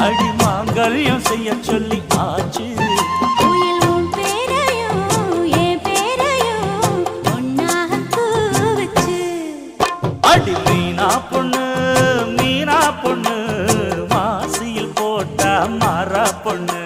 அடி மாங்கல்யம் செய்ய சொல்லி ஆச்சு. அடி மீனா பொண்ணு மாசியில் போட்டா மாறா பொண்ணு.